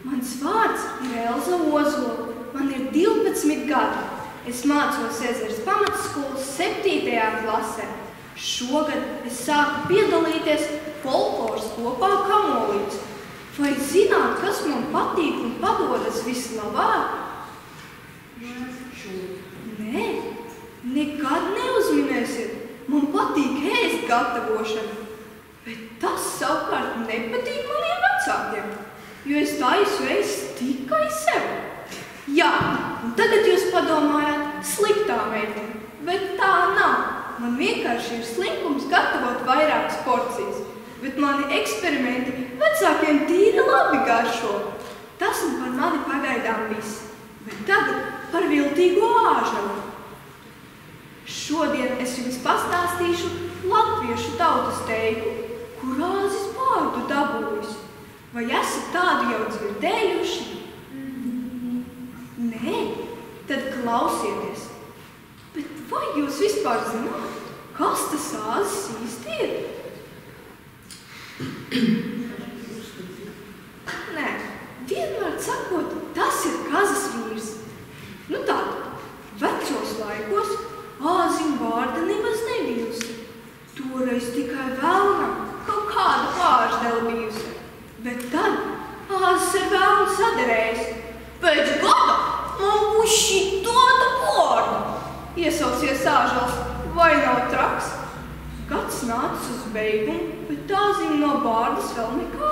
Mans vārds ir Elza Ozola. Man ir 12 gadi. Es mācos Ezeres pamatskolas 7. klasē. Šogad es sāku piedalīties folkloras kopā Kamolīts. Vai zināt, kas man patīk un padodas vislabāk? Nē, nekad neuzminēsiet. Man patīk ēst gatavošana. Bet tas savukārt nepatīk maniem vecākiem, jo es taisu ēst tikai sev. Jā, un tagad jūs padomājāt sliktā meitene, bet tā nav. Man vienkārši ir slinkums gatavot vairākas porcijas, bet mani eksperimenti vecākiem tīri labi garšo. Tas un par mani pagaidām viss, bet tagad par viltīgo āžalu. Šodien es jums pastāstīšu latviešu tautas teiku, kur āzis vārdu dabūjis. Vai esat tādu jau dzirdējuši? Nē, tad klausieties. Bet vai jūs vispār zināt, kas tas āzis īsti ir? Nē, vienmēr sakot, tas ir kazas vīrs. Nu tātad, vecos laikos āzim vārda nemaz nebijusi. Toreiz tikai vēlnam kaut kāda pārždela bijusi. Bet tad āzis ar vēlnu saderējis. Pēc gada man būs šitoda vārda. Iesaucies āžals, vai nav traks? Gads nācis uz beigumu, bet āzim no bārdas vēl nekā.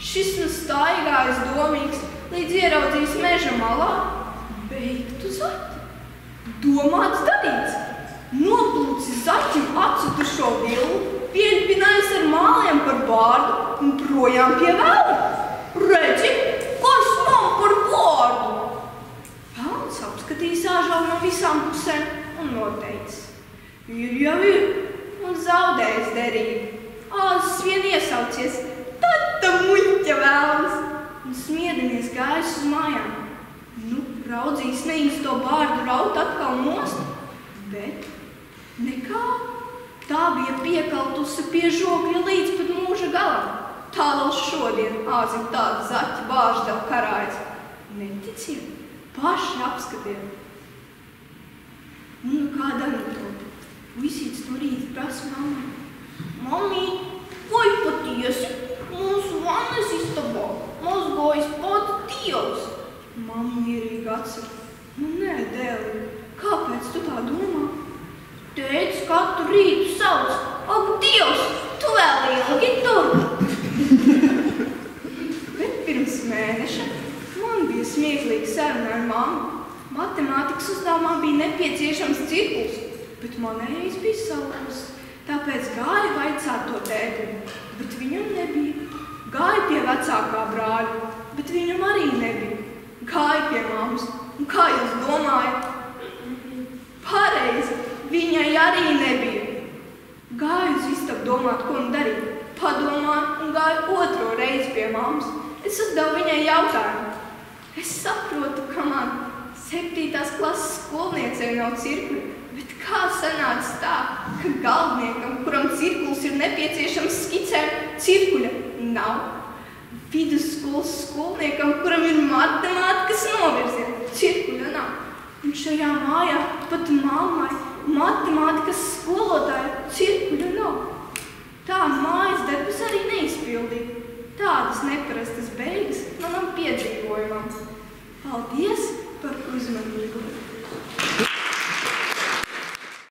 Šis nu staigājis domīgs, līdz ieraudzījis meža malā beigtu zaķi. Domāts darīts. Noplūcis zaķim atsutušo vilnu, pieļpinājis ar māliem par bārdu un projām pie vēlna. Redzi, kas man par vārdu? Vēlns apskatījis āžalu no visām pusēm un noteicis. Ir jau ir, un zaudējis derību. Āzis vien iesaucies, tad ta muļķa vēlns, un smiedinies gājis uz mājām. Nu, raudzījis neīsto bārdu raut atkal nost, bet nekā. Tā bija piekaltusi pie žokļa līdz pat mūža galam. Tā vēl šodien āzim tāda zaķa bāždela karājas. Neticiet, paši apskatiet. Un nu kāda anekdote. Puisītis no rīta prasa mammai. Mamī, vai patiesi mūsu vannas istabā mazgājas pats Dievs? Mamma mierīgi atsaka. Nu nē, dēli, kāpēc tu tā domā? Tētis katru rītu sauc. Ak, Dievs, tu vēl ilgi tur! Bet pirms mēneša man bija smieklīga saruna ar mammu. Matemātikas uzdevumā bija nepieciešams cirklis, bet manējais bija salūs. Tāpēc gāju vaicāt to tētim, bet viņam nebija. Gāju pie vecākā brāļa, bet viņam arī nebija. Gāju pie mammas, un kā jūs domājat? Pareizi! Viņai arī nebija. Gāju uz istabu domāt, ko un darīt. Padomāju un gāju otro reizi pie mammas. Es uzdevu viņai jautājumu. Es saprotu, ka man 7. klases skolniecei nav cirkļa, bet kā sanāca tā, ka galveniekam, kuram cirkulis ir nepieciešams skicēm, cirkuļa nav? Vidusskolas skolniekam, kuram ir matemātikas novirziena, cirkuļa nav. Un šajā mājā pat mammai matemātikas skolotāja cirkuļa nav. Tā mājas darbus arī neizpildīja. Tādas neparastas beigas manam piedzīvojumam. Paldies par uzmanību!